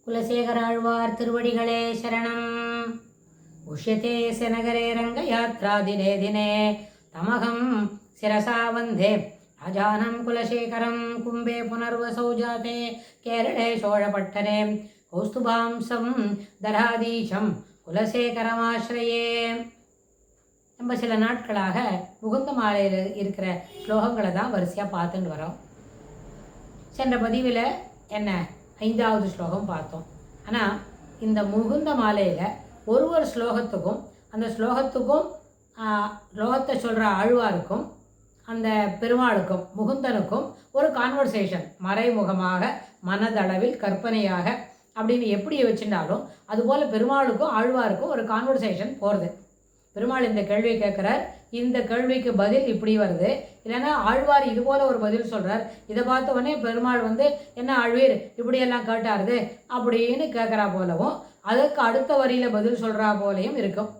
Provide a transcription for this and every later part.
குலசேகராழ்வார் திருவடிகளே சரணம். உஷ்யதே நகரே ரங்கயாத்ரா தினே தினே தமகம் சிரசா வந்தே ராஜானம் குலசேகரம். கும்பே புனர்வசௌ ஜாதே கேரளே சோழபட்டனே கௌஸ்துபாம்சம் தராதீசம் குலசேகரமாஸ்ரயே. நம்ம சில நாட்களாக முகுந்த மாலையில் இருக்கிற ஸ்லோகங்களை தான் வரிசையாக பார்த்துட்டு வரோம். சென்ற பதிவில் என்ன 5வது ஸ்லோகம் பார்த்தோம். ஆனால் இந்த முகுந்த மாலையில் ஒரு ஸ்லோகத்துக்கும் அந்த ஸ்லோகத்துக்கும் ஸ்லோகத்தை சொல்கிற ஆழ்வாருக்கும் அந்த பெருமாளுக்கும் முகுந்தனுக்கும் ஒரு கான்வர்சேஷன் மறைமுகமாக மனதளவில் கற்பனையாக அப்படின்னு எப்படி வச்சுட்டாலும் அதுபோல் பெருமாளுக்கும் ஆழ்வாருக்கும் ஒரு கான்வர்சேஷன் போகிறது. பெருமாள் இந்த கேள்வியை கேட்குறார், இந்த கேள்விக்கு பதில் இப்படி வருது, இல்லைன்னா ஆழ்வார் இது போல் ஒரு பதில் சொல்கிறார். இதை பார்த்தவொடனே பெருமாள் என்ன ஆழ்வீர் இப்படியெல்லாம் கேட்டாருது அப்படின்னு கேட்குறா போலவும் அதுக்கு அடுத்த வரியில் பதில் சொல்கிறா போலையும் இருக்கும்.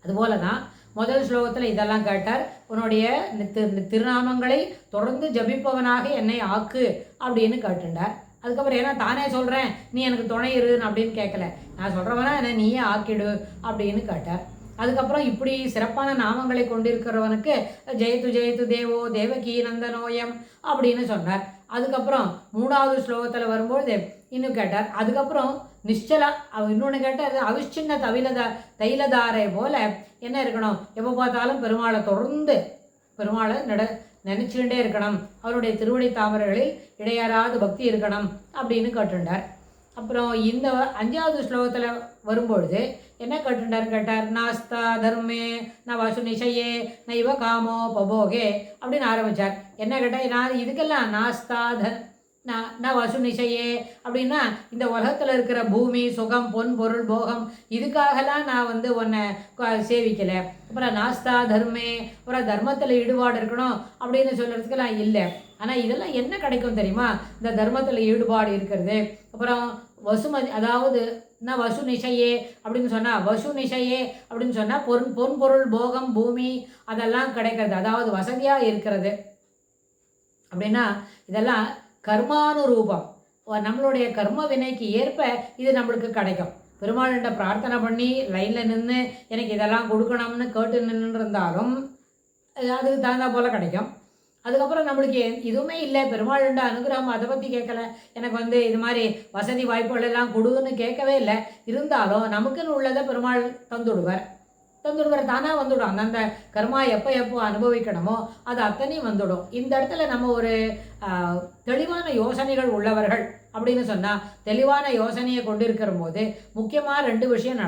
அதுபோல தான் முதல் ஸ்லோகத்தில் இதெல்லாம் கேட்டார், உன்னுடைய திருநாமங்களை தொடர்ந்து ஜபிப்பவனாக என்னை ஆக்கு அப்படின்னு கேட்டுண்டார். அதுக்கப்புறம் ஏன்னா தானே சொல்கிறேன் நீ எனக்கு துணை இருன்னு அப்படின்னு கேட்கல, நான் சொல்கிறவனா என்னை நீயே ஆக்கிடு அப்படின்னு கேட்டார். அதுக்கப்புறம் இப்படி சிறப்பான நாமங்களை கொண்டிருக்கிறவனுக்கு ஜெயத்து ஜெயத்து தேவோ தேவகி நந்தனோயம் அப்படின்னு சொன்னார். அதுக்கப்புறம் 3வது ஸ்லோகத்தில் வரும்போது இன்னும் கேட்டார். அதுக்கப்புறம் நிச்சலா இன்னொன்று கேட்டார், அவிச்சின்ன தைலதாரை போல என்ன இருக்கணும், எப்போ பார்த்தாலும் பெருமாளை தொடர்ந்து பெருமாளை நினச்சிக்கிட்டே இருக்கணும், அவருடைய திருவடி தாமரைகளில் இடையறாத பக்தி இருக்கணும் அப்படின்னு கேட்டுண்டார். அப்புறம் இந்த 5வது ஸ்லோகத்தில் வரும்பொழுது என்ன கேட்டார், நாஸ்தா தர்மே ந வசு நிஷயே நைவ காமோ பபோகே அப்படின்னு ஆரம்பித்தார். என்ன கேட்டால், நான் இதுக்கெல்லாம் நாஸ்தா ந வசு நிஷையே அப்படின்னா இந்த உலகத்தில் இருக்கிற பூமி சுகம் பொன் பொருள் போகம் இதுக்காகலாம் நான் உன்னை சேவிக்கலை. அப்புறம் நாஸ்தா தர்மே அப்புறம் தர்மத்தில் ஈடுபாடு இருக்கணும் அப்படின்னு சொல்கிறதுக்கெல்லாம் இல்லை. ஆனால் இதெல்லாம் என்ன கிடைக்கும் தெரியுமா, இந்த தர்மத்தில் ஈடுபாடு இருக்கிறது. அப்புறம் வசுமதி அதாவது நான் வசு நிஷையே அப்படின்னு சொன்னால் வசு நிஷையே அப்படின்னு சொன்னால் பொன் பொருள் போகம் பூமி அதெல்லாம் கிடைக்கிறது, அதாவது வசதியாக இருக்கிறது. அப்படின்னா இதெல்லாம் கர்மானுரூபம், நம்மளுடைய கர்ம வினைக்கு ஏற்ப இது நம்மளுக்கு கிடைக்கும். பெருமாள்கிட்ட பிரார்த்தனை பண்ணி லைனில் நின்று எனக்கு இதெல்லாம் கொடுக்கணும்னு கேட்டு நின்று இருந்தாலும் அதுக்கு தகுந்தா போல் கிடைக்கும். அதுக்கப்புறம் நம்மளுக்கு இதுவுமே இல்லை, பெருமாள்கிட்ட அனுகிரகம் அதை பற்றி கேட்கல, எனக்கு இது மாதிரி வசதி வாய்ப்புகள் எல்லாம் கொடுன்னு கேட்கவே இல்லை. இருந்தாலும் நமக்குன்னு உள்ளதை பெருமாள் தந்துடுவார் தானாக வந்துவிடும். அந்தந்த கர்மா எப்போ அனுபவிக்கணுமோ அது அத்தனையும் வந்துடும். இந்த இடத்துல நம்ம ஒரு தெளிவான யோசனைகள் உள்ளவர்கள் அப்படின்னு சொன்னால் தெளிவான யோசனையை கொண்டிருக்கிற போது முக்கியமாக 2 விஷயம்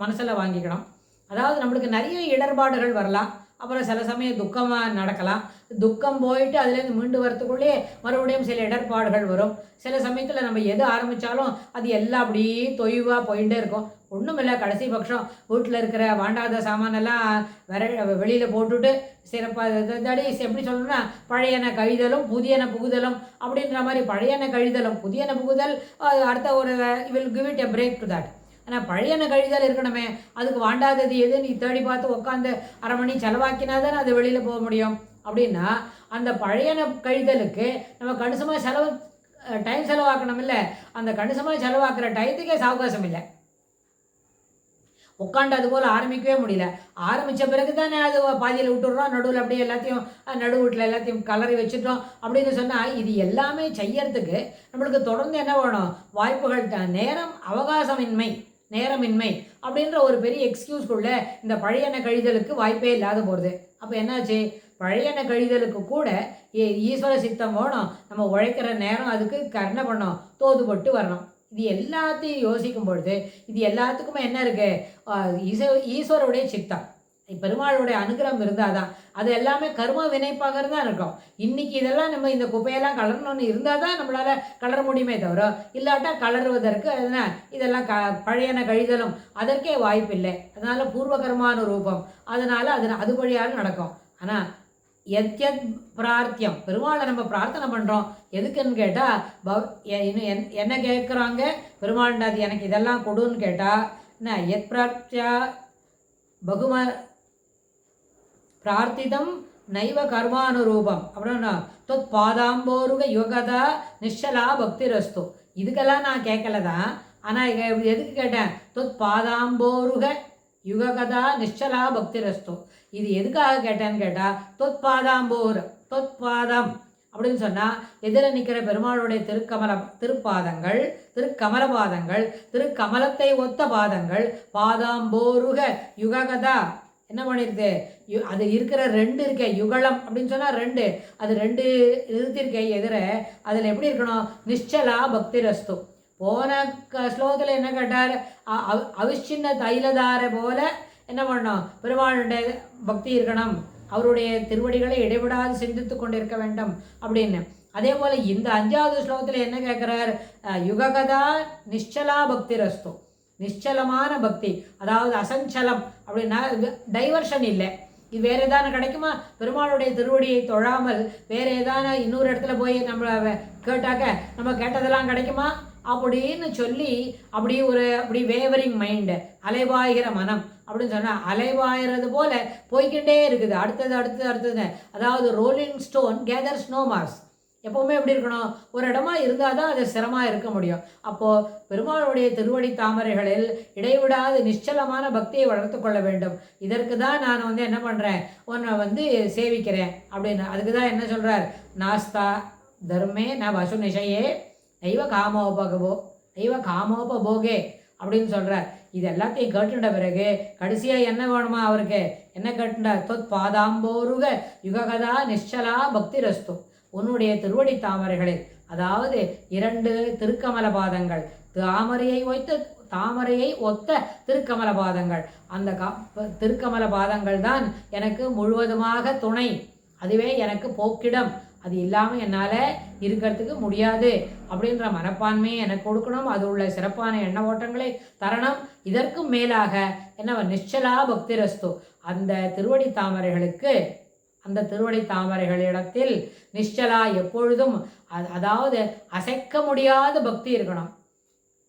மனசில் வாங்கிக்கணும். அதாவது நம்மளுக்கு நிறைய இடர்பாடுகள் வரலாம், அப்புறம் சில சமயம் துக்கமாக நடக்கலாம். துக்கம் போயிட்டு அதுலேருந்து மீண்டு வரத்துக்குள்ளேயே மறுபடியும் சில இடர்பாடுகள் வரும். சில சமயத்தில் நம்ம எது ஆரம்பித்தாலும் அது எல்லாம் அப்படியே தொய்வாக போயிட்டே இருக்கும். ஒன்றும் இல்லை, கடைசி பட்சம் வீட்டில் இருக்கிற வாண்டாத சாமானெல்லாம் வெளியில் போட்டுட்டு சிறப்பாக எப்படி சொல்லணும்னா பழையன கழிதலும் புதியன புகுதலும் அப்படின்ற மாதிரி பழையன கழிதலும் புதியன புகுதல் அடுத்த ஒரு will give it a break to that. ஆனால் பழையன கழிதல் இருக்கணுமே, அதுக்கு வாண்டாதது எது நீ தேடி பார்த்து உட்காந்து அரை மணி செலவாக்கினா தானே அது வெளியில் போக முடியும். அப்படின்னா அந்த பழையன கழிதலுக்கு நம்ம கணிசமாக டைம் செலவாக்கணும் இல்லை, அந்த கணிசமாக செலவாக்குற டயத்துக்கே சாவகாசம் இல்லை. உட்காந்து அது போல் ஆரம்பிக்கவே முடியல, ஆரம்பித்த பிறகு தானே அது பாதியில் விட்டுடுறோம், நடுவில் அப்படியே எல்லாத்தையும் வீட்டில் எல்லாத்தையும் கலரி வச்சுட்டோம் அப்படின்னு சொன்னால் இது எல்லாமே செய்யறதுக்கு நம்மளுக்கு தொடர்ந்து என்ன வேணும், வாய்ப்புகள், நேரம் நேரமின்மை அப்படின்ற ஒரு பெரிய எக்ஸ்கியூஸ்குள்ளே இந்த பழையன கழிதலுக்கு வாய்ப்பே இல்லாத போகிறது. அப்போ என்னாச்சு, பழையன கழிதலுக்கு கூட ஈஸ்வர சித்தம் வேணும், நம்ம உழைக்கிற நேரம் அதுக்கு கருணை பண்ணோம், தோதுபட்டு வரணும். இது எல்லாத்தையும் யோசிக்கும் பொழுது இது எல்லாத்துக்குமே என்ன இருக்குது, ஈஸ்வருடைய சித்தம் பெருமாளுடைய அனுகிரகம் இருந்தால் தான் அது எல்லாமே கர்ம வினைப்பாக தான் இருக்கும். இன்றைக்கி இதெல்லாம் நம்ம இந்த குப்பையெல்லாம் கலரணும்னு இருந்தால் தான் நம்மளால் கலர முடியுமே தவிர இல்லாட்டா கலருவதற்கு இதெல்லாம் பழையன கழிதலும் அதற்கே வாய்ப்பு இல்லை. அதனால் பூர்வ கர்மானுரூபம், அதனால் அது வழியாக நடக்கும். ஆனால் எத்யத் பிரார்த்தியம், பெருமாளை நம்ம பிரார்த்தனை பண்ணுறோம் எதுக்குன்னு கேட்டால் என்ன கேட்குறாங்க, பெருமாள்டா அது எனக்கு இதெல்லாம் கொடுன்னு கேட்டால் என்ன எத் பிரார்த்தியா பகும பிரார்த்திதம் நைவ கர்மானுரூபம் அப்படின்னா தொத் பாதாம்போருக யுகதா நிச்சலா பக்தி ரஸ்து. இதுக்கெல்லாம் நான் கேட்கல தான். ஆனால் எதுக்கு கேட்டேன்? தொத் பாதாம்போருக யுககதா நிச்சலா பக்திரஸ்தோ. இது எதுக்காக கேட்டேன்னு கேட்டால், தொத் பாதாம்போர், தொத் பாதம் அப்படின்னு சொன்னால் எதில் நிற்கிற பெருமாளுடைய திருப்பாதங்கள், திருக்கமலபாதங்கள், திருக்கமலத்தை ஒத்த பாதங்கள், பாதாம்போருக யுககதா என்ன பண்ணிருக்கு? அது இருக்கிற ரெண்டு இருக்க யுகலம் அப்படின்னு சொன்னால் ரெண்டு, அது ரெண்டு நிறுத்திருக்க எதிர. அதில் எப்படி இருக்கணும்? நிச்சலா பக்திரஸ்து. போன ஸ்லோகத்தில் என்ன கேட்டார்? அவிச்சின்ன தைலதார போல என்ன பண்ணணும்? பெருமாளுடைய பக்தி இருக்கணும், அவருடைய திருவடிகளை இடைவிடாது சிந்தித்து கொண்டிருக்க வேண்டும் அப்படின்னு. அதே போல் இந்த 5வது ஸ்லோகத்தில் என்ன கேட்குறார்? யுககதா நிச்சலா பக்திரஸ்து. நிச்சலமான பக்தி, அதாவது அசஞ்சலம் அப்படின்னா டைவர்ஷன் இல்லை. இது வேறு ஏதான கிடைக்குமா? பெருமாளுடைய திருவடியை தொழாமல் வேறு ஏதான இன்னொரு இடத்துல போய் நம்ம கேட்டாக்க நம்ம கேட்டதெல்லாம் கிடைக்குமா அப்படின்னு சொல்லி அப்படி வேவரிங் மைண்டு, அலைவாய்கிற மனம் அப்படின்னு சொன்னால் அலைவாயிறது போல போய்கிட்டே இருக்குது. அடுத்தது. அதாவது rolling stone gather snow mass. எப்போவுமே எப்படி இருக்கணும்? ஒரு இடமா இருந்தால் தான் அது சிரமமாக இருக்க முடியும். அப்போது பெருமாளுடைய திருவடி தாமரைகளில் இடைவிடாது நிச்சலமான பக்தியை வளர்த்து கொள்ள வேண்டும். இதற்கு தான் நான் என்ன பண்ணுறேன்? உன்னை சேவிக்கிறேன் அப்படின்னு. அதுக்கு தான் என்ன சொல்கிறார்? நாஸ்தா தர்மே ந வசு நிஷையே நைவ காமோபோகே அப்படின்னு சொல்கிறார். இது எல்லாத்தையும் கேட்டுட்ட பிறகு கடைசியாக என்ன வேணுமா அவருக்கு? என்ன கேட்டுட்டார்? தொத் பாதாம்போருக யுககதா நிச்சலா பக்தி ரஸ்து. உன்னுடைய திருவடி தாமரைகளில், அதாவது 2 திருக்கமல பாதங்கள், தாமரையை ஒத்த திருக்கமல பாதங்கள், அந்த திருக்கமல பாதங்கள் தான் எனக்கு முழுவதுமாக துணை, அதுவே எனக்கு போக்கிடம். அது இல்லாமல் என்னால் இருக்கிறதுக்கு முடியாது அப்படின்ற மனப்பான்மையை எனக்கு கொடுக்கணும். அது உள்ள சிறப்பான எண்ண ஓட்டங்களை தரணும். இதற்கும் மேலாக என்ன நிச்சலா பக்திரஸ்து. அந்த திருவடி தாமரைகளுக்கு, அந்த திருவடி தாமரைகளிடத்தில் நிச்சலா எப்பொழுதும், அதாவது அசைக்க முடியாத பக்தி இருக்கணும்.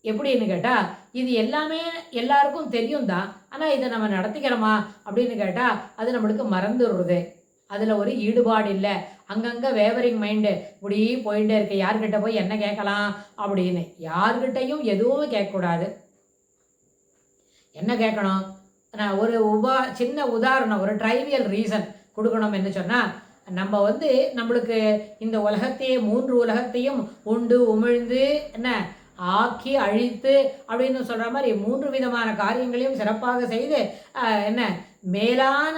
எப்படின்னு கேட்டால், இது எல்லாமே எல்லாருக்கும் தெரியும் தான், ஆனால் இதை நம்ம நடத்திக்கிறோமா அப்படின்னு கேட்டால் அது நம்மளுக்கு மறந்துடுறது. அதில் ஒரு ஈடுபாடு இல்லை. அங்கங்கே வேவரிங் மைண்டு இப்படி போயிட்டே இருக்கு. யார்கிட்ட போய் என்ன கேட்கலாம் அப்படின்னு. யார்கிட்டையும் எதுவும் கேட்கக்கூடாது. என்ன கேட்கணும்? நான் ஒரு சின்ன உதாரணம், ஒரு ட்ரைவியல் ரீசன் கொடுக்கணும். என்ன சொன்னால், நம்ம நம்மளுக்கு இந்த உலகத்தையே 3 உலகத்தையும் உண்டு உமிழ்ந்து என்ன ஆக்கி அழித்து அப்படின்னு சொல்கிற மாதிரி 3 விதமான காரியங்களையும் சிறப்பாக செய்து என்ன மேலான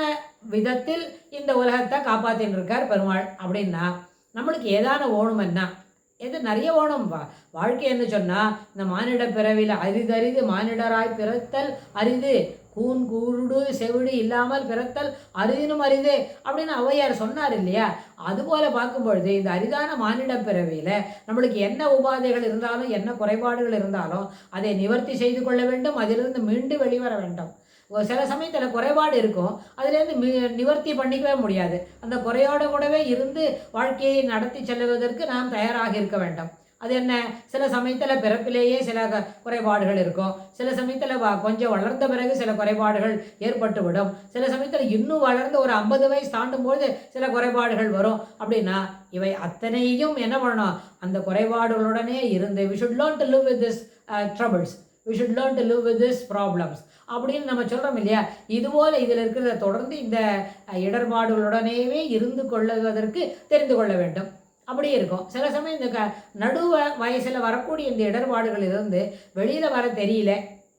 விதத்தில் இந்த உலகத்தை காப்பாற்றின்னு இருக்கார் பெருமாள். அப்படின்னா நம்மளுக்கு ஏதான ஓணுமென்னா எது நிறைய ஓணும். வாழ்க்கை என்ன சொன்னால், இந்த மானிட பிறவியில் அரிதறிது மானிடராய் பிறத்தல் அரிது, கூன் கூருடு செவிடு இல்லாமல் பிறத்தல் அரிதினும் அரிது அப்படின்னு ஔவையார் சொன்னார் இல்லையா? அதுபோல் பார்க்கும்பொழுது இந்த அரிதான மானிட பிறவியில் நம்மளுக்கு என்ன உபாதைகள் இருந்தாலும், என்ன குறைபாடுகள் இருந்தாலும் அதை நிவர்த்தி செய்து கொள்ள வேண்டும். அதிலிருந்து மீண்டு வெளிவர வேண்டும். சில சமயத்தில் குறைபாடு இருக்கும், அதுலேருந்து நிவர்த்தி பண்ணிக்கவே முடியாது. அந்த குறையோடு கூடவே இருந்து வாழ்க்கையை நடத்தி செல்வதற்கு நாம் தயாராக இருக்க வேண்டும். அது என்ன? சில சமயத்தில் பிறப்பிலேயே சில குறைபாடுகள் இருக்கும். சில சமயத்தில் கொஞ்சம் வளர்ந்த பிறகு சில குறைபாடுகள் ஏற்பட்டுவிடும். சில சமயத்தில் இன்னும் வளர்ந்து ஒரு 50 வயசு தாண்டும்போது சில குறைபாடுகள் வரும். அப்படின்னா இவை அத்தனையும் என்ன பண்ணணும்? அந்த குறைபாடுகளுடனே இருந்து we should learn to live with this troubles, we should learn to live with this problems அப்படின்னு நம்ம சொல்கிறோம் இல்லையா? இதுபோல் இதில் இருக்கிறத தொடர்ந்து இந்த இடர்பாடுகளுடனேவே இருந்து கொள்வதற்கு தெரிந்து கொள்ள வேண்டும். அப்படி இருக்கும். சில சமயம் இந்த வயசில் வரக்கூடிய இந்த இடர்பாடுகளிலிருந்து வெளியில் வர தெரியல,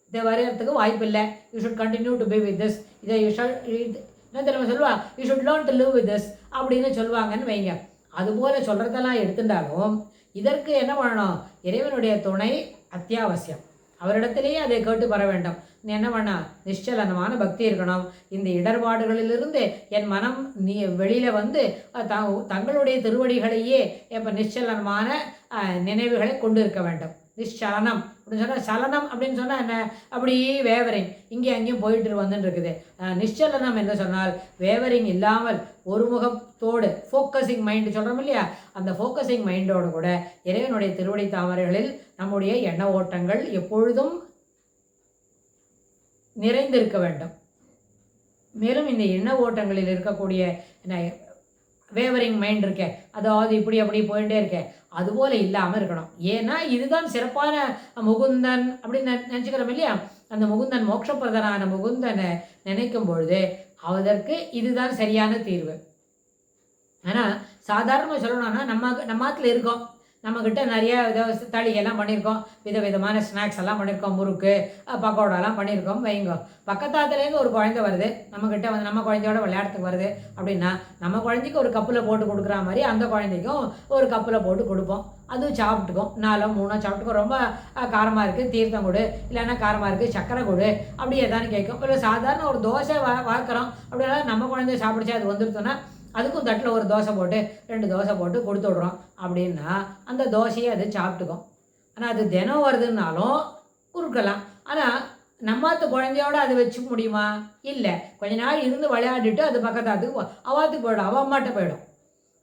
இதை வர்றதுக்கு வாய்ப்பில்லை. You should continue to be with this. இதை என்ன தெரியுமா சொல்லுவா? You should learn to live with this அப்படின்னு சொல்லுவாங்கன்னு வைங்க. அதுபோல் சொல்கிறதெல்லாம் எடுத்துட்டாலும் இதற்கு என்ன பண்ணணும்? இறைவனுடைய துணை அத்தியாவசியம். அவரிடத்திலேயே அதை கேட்டு வர வேண்டும். நீ என்ன பண்ண? நிச்சலனமான பக்தி இருக்கணும். இந்த இடர்பாடுகளிலிருந்து என் மனம் வெளியில் தங்களுடைய திருவடிகளையே இப்போ நிச்சலனமான நினைவுகளை கொண்டு இருக்க வேண்டும். நிச்சலனம் அப்படின்னு சொன்னால், சலனம் அப்படின்னு சொன்னால் என்ன? அப்படியே வேவரிங் இங்கே அங்கேயும் போயிட்டு வந்துட்டு இருக்குது. நிச்சலனம் என்று சொன்னால் வேவரிங் இல்லாமல் ஒருமுகத்தோடு ஃபோக்கஸிங் மைண்டு சொல்கிறோம் இல்லையா? அந்த ஃபோக்கஸிங் மைண்டோடு கூட இறைவனுடைய திருவடி தாமரைகளில் நம்முடைய எண்ண ஓட்டங்கள் எப்பொழுதும் நிறைந்திருக்க வேண்டும். மேலும் இந்த எண்ண ஓட்டங்களில் இருக்கக்கூடிய வேவரிங் மைண்ட் இருக்கே, அதாவது இப்படி அப்படி போயிட்டே இருக்கேன், அதுபோல் இல்லாமல் இருக்கணும். ஏன்னா இதுதான் சிறப்பான முகுந்தன் அப்படின்னு நினச்சிக்கிறோம் இல்லையா? அந்த முகுந்தன் மோட்சப்பிரதனான முகுந்தனை நினைக்கும் பொழுது அதற்கு இதுதான் சரியான தீர்வு. ஆனால் சாதாரணமாக சொல்லணும்னா நம்மாத்தில் இருக்கோம், நம்மக்கிட்ட நிறைய தளிகைலாம் பண்ணியிருக்கோம், விதவிதமான ஸ்நாக்ஸ் எல்லாம் பண்ணியிருக்கோம், முறுக்கு பக்கோடாலாம் பண்ணியிருக்கோம் வைங்க. பக்கத்தாத்துலேருந்து ஒரு குழந்தை வருது நம்மக்கிட்ட, வந்து நம்ம குழந்தையோட விளையாட்டுக்கு வருது அப்படின்னா நம்ம குழந்தைக்கு ஒரு கப்பில் போட்டு கொடுக்குற மாதிரி அந்த குழந்தைக்கும் ஒரு கப்பில் போட்டு கொடுப்போம். அதுவும் சாப்பிட்டுக்கும், 4 3 சாப்பிட்டுக்கும். ரொம்ப காரமாக இருக்குது தீர்த்தம் கொடு, இல்லைன்னா காரமாக இருக்குது சக்கரை கொடு, அப்படி எதானு கேட்கும். இல்லை சாதாரண ஒரு தோசை வார்க்கிறோம் அப்படின்னா நம்ம குழந்தை சாப்பிடுச்சு அது வந்துடுத்தோன்னா அதுக்கும் தட்டில் ஒரு தோசை போட்டு 2 தோசை போட்டு கொடுத்து விட்றோம் அப்படின்னா அந்த தோசையை அது சாப்பிட்டுக்கும். ஆனால் அது தினம் வருதுன்னாலும் கொடுக்கலாம். ஆனால் நம்மாத்து குழந்தையோட அதை வச்சுக்க முடியுமா? இல்லை. கொஞ்ச நாள் இருந்து விளையாடிட்டு அது பக்கத்தாத்துக்கு அவாத்துக்கு போயிடும், அவ அம்மாட்ட போயிடும்.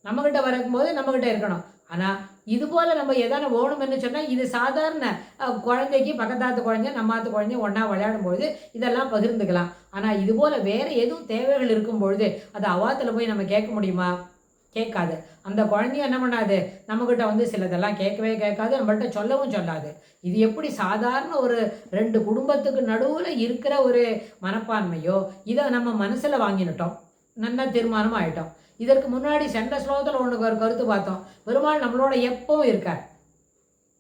நம்மக்கிட்ட வரும்போது நம்மக்கிட்ட இருக்கணும். ஆனால் இதுபோல் நம்ம எதான வேணும்னு சொன்னால் இது சாதாரண குழந்தைக்கு பக்கத்தாத்து குழந்தை நம்மாத்து குழந்தை ஒன்றா விளையாடும்பொழுது இதெல்லாம் பகிர்ந்துக்கலாம். ஆனால் இதுபோல் வேறு எதுவும் தேவைகள் இருக்கும் பொழுது அது அவாத்தில் போய் நம்ம கேட்க முடியுமா? கேட்காது. அந்த குழந்தைய என்ன பண்ணாது, நம்மக்கிட்ட வந்து சிலதெல்லாம் கேட்கவே கேட்காது, நம்மள்கிட்ட சொல்லவும் சொல்லாது. இது எப்படி சாதாரண ஒரு 2 குடும்பத்துக்கு நடுவில் இருக்கிற ஒரு மனப்பான்மையோ இதை நம்ம மனசில் வாங்கினுட்டோம், நல்லா தீர்மானம் ஆகிட்டோம். இதற்கு முன்னாடி சென்ற ஸ்லோகத்தில் ஒன்று ஒரு கருத்து பார்த்தோம். பெருமாள் நம்மளோட எப்பவும் இருக்கார்.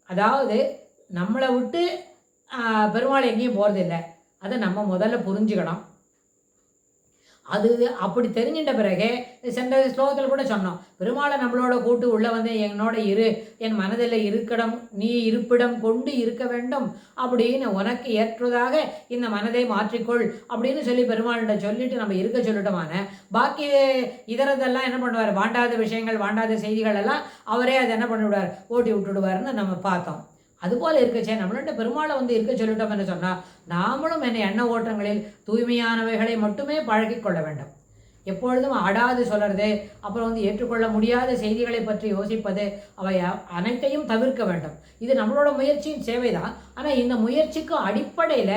அதாவது நம்மளை விட்டு பெருமாள் எங்கேயும் போகிறதில்லை. அதை நம்ம முதல்ல புரிஞ்சுக்கணும். அது அப்படி தெரிஞ்சின்ற பிறகு சென்ற ஸ்லோகத்தில் கூட சொன்னோம், பெருமாளை நம்மளோட கூட்டு உள்ளே வந்து என்னோட இரு, என் மனதில் இருக்கடம் நீ இருப்பிடம் கொண்டு இருக்க வேண்டும் அப்படின்னு உனக்கு ஏற்றதாக இந்த மனதை மாற்றிக்கொள் அப்படின்னு சொல்லி பெருமாள்கிட்ட சொல்லிட்டு நம்ம இருக்க சொல்லிட்டோமான பாக்கி இதரதெல்லாம் என்ன பண்ணுவார், வாண்டாத விஷயங்கள் வாண்டாத செய்திகள் எல்லாம் அவரே அதை என்ன பண்ணிவிடுவார், ஓட்டி விட்டுடுவார்னு நம்ம பார்த்தோம். அதுபோல் இருக்கச்சே நம்மள்கிட்ட பெருமாளை வந்து இருக்க சொல்லிட்டோம் என்று சொன்னால் நாமளும் எண்ண ஓட்டங்களில் தூய்மையானவைகளை மட்டுமே பழகி கொள்ள வேண்டும். எப்பொழுதும் ஆடாது சொல்கிறது, அப்புறம் வந்து ஏற்றுக்கொள்ள முடியாத செய்திகளை பற்றி யோசிப்பது, அவை அனைத்தையும் தவிர்க்க வேண்டும். இது நம்மளோட முயற்சியின் சேவைதான். ஆனால் இந்த முயற்சிக்கு அடிப்படையில்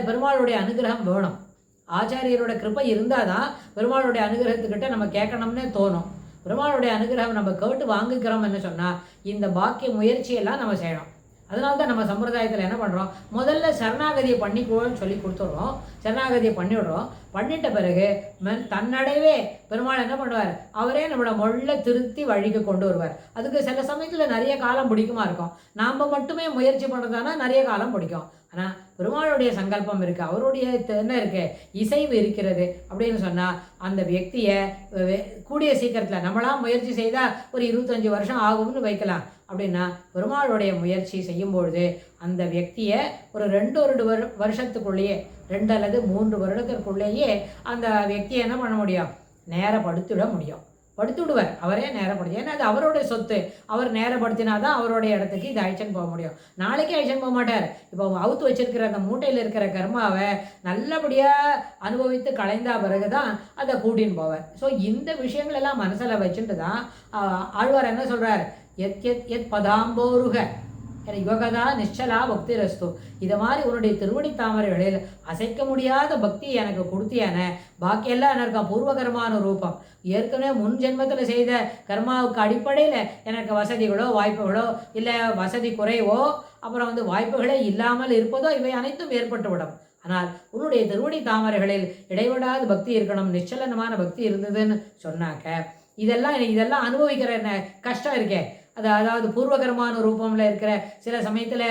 பெருமாளுடைய அனுகிரகம் வேணும். ஆச்சாரியரோட கிருப்பை இருந்தால் தான் பெருமாளுடைய அனுகிரகத்துக்கிட்ட நம்ம கேட்கணும்னே தோணும். பெருமாளுடைய அனுகிரகம் நம்ம கேட்டு வாங்கிக்கிறோம்னு சொன்னால் இந்த பாக்கிய முயற்சியெல்லாம் நம்ம செய்யணும். அதனால தான் நம்ம சம்பிரதாயத்தில் என்ன பண்ணுறோம், முதல்ல சரணாகதியை பண்ணிக்கோன்னு சொல்லி கொடுத்துட்றோம். சரணாகதியை பண்ணிவிடுறோம். பண்ணிட்ட பிறகு தன்னடைவே பெருமாள் என்ன பண்ணுவார், அவரே நம்மளை மொள்ள திருத்தி வழிக்கு கொண்டு வருவார். அதுக்கு சில சமயத்தில் நிறைய காலம் பிடிக்குமா இருக்கும். நாம் மட்டுமே முயற்சி பண்ணுறதானா நிறைய காலம் பிடிக்கும். ஆனால் பெருமாளுடைய சங்கல்பம் இருக்குது, அவருடைய என்ன இருக்குது, இசைவு இருக்கிறது அப்படின்னு சொன்னால் அந்த வியக்தியை கூடிய சீக்கிரத்தில் நம்மளாம் முயற்சி செய்தால் ஒரு 25 வருஷம் ஆகும்னு வைக்கலாம். அப்படின்னா பெருமாளுடைய முயற்சி செய்யும்பொழுது அந்த வியக்தியை ஒரு 2 வருஷத்துக்குள்ளேயே 2 அல்லது 3 வருடத்திற்குள்ளேயே அந்த வியக்தியை என்ன பண்ண முடியும், நேரப்படுத்திவிட முடியும். படுத்து விடுவார், அவரே நேரப்படுத்தி. ஏன்னா அது அவருடைய சொத்து. அவர் நேரப்படுத்தினா தான் அவருடைய இடத்துக்கு இது அழிச்சன் போக முடியும். நாளைக்கே அழிச்சன் போக மாட்டார். இப்போ அவுத்து வச்சிருக்கிற அந்த மூட்டையில் இருக்கிற கர்மாவை நல்லபடியாக அனுபவித்து கலைந்தா பிறகு தான் அதை கூட்டின்னு போவார். ஸோ இந்த விஷயங்கள் எல்லாம் மனசில் வச்சுட்டு தான் ஆழ்வார் என்ன சொல்கிறார், எத் எத் எத் பதாம்போருக யுகதா நிச்சலா பக்தி ரஸ்து. இதை மாதிரி உன்னுடைய திருவடி தாமரைகளில் அசைக்க முடியாத பக்தி எனக்கு கொடுத்தியான பாக்கியெல்லாம் எனக்கு பூர்வகரமான ரூபம். ஏற்கனவே முன் ஜென்மத்தில் செய்த கர்மாவுக்கு அடிப்படையில் எனக்கு வசதிகளோ வாய்ப்புகளோ இல்லை வசதி குறைவோ அப்புறம் வந்து வாய்ப்புகளே இல்லாமல் இருப்பதோ இவை அனைத்தும் ஏற்பட்டுவிடும். ஆனால் உன்னுடைய திருவடி தாமரைகளில் இடைவிடாத பக்தி இருக்கணும், நிச்சலனமான பக்தி இருந்ததுன்னு சொன்னாக்க இதெல்லாம் அனுபவிக்கிற கஷ்டம் இருக்கே, அதாவது பூர்வகரமான ரூபமில் இருக்கிற சில சமயத்தில்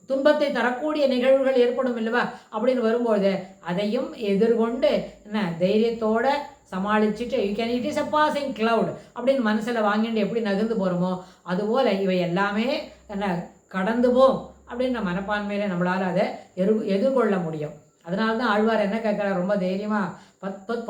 துன்பத்தை தரக்கூடிய நிகழ்வுகள் ஏற்படும் இல்லவா, அப்படின்னு வரும்போது அதையும் எதிர்கொண்டு என்ன தைரியத்தோட சமாளிச்சுட்டு it is a passing cloud அப்படின்னு மனசில் வாங்கிட்டு எப்படி நகர்ந்து போகிறோமோ அதுபோல் இவை எல்லாமே என்ன கடந்து போம் அப்படின்ற மனப்பான்மையில் நம்மளால் அதை எதிர்கொள்ள முடியும். அதனால தான் ஆழ்வார் என்ன கேட்குறார், ரொம்ப தைரியமாக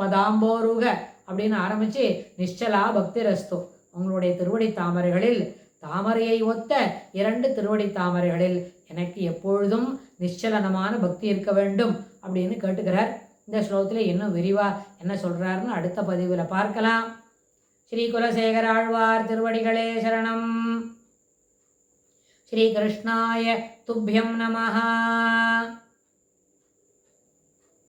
பதாம்போருக அப்படின்னு ஆரம்பித்து நிச்சலா பக்தி ரஸ்து, உங்களுடைய திருவடி தாமரைகளில் தாமரையை ஒத்த 2 திருவடி தாமரைகளில் எனக்கு எப்பொழுதும் நிச்சலனமான பக்தி இருக்க வேண்டும் அப்படின்னு கேட்டுக்கிறார். இந்த ஸ்லோகத்தில் இன்னும் விரிவாக என்ன சொல்கிறாருன்னு அடுத்த பதிவில் பார்க்கலாம். ஸ்ரீ குலசேகர ஆழ்வார் திருவடிகளே சரணம். ஸ்ரீ கிருஷ்ணாய துப்யம் நமஹ.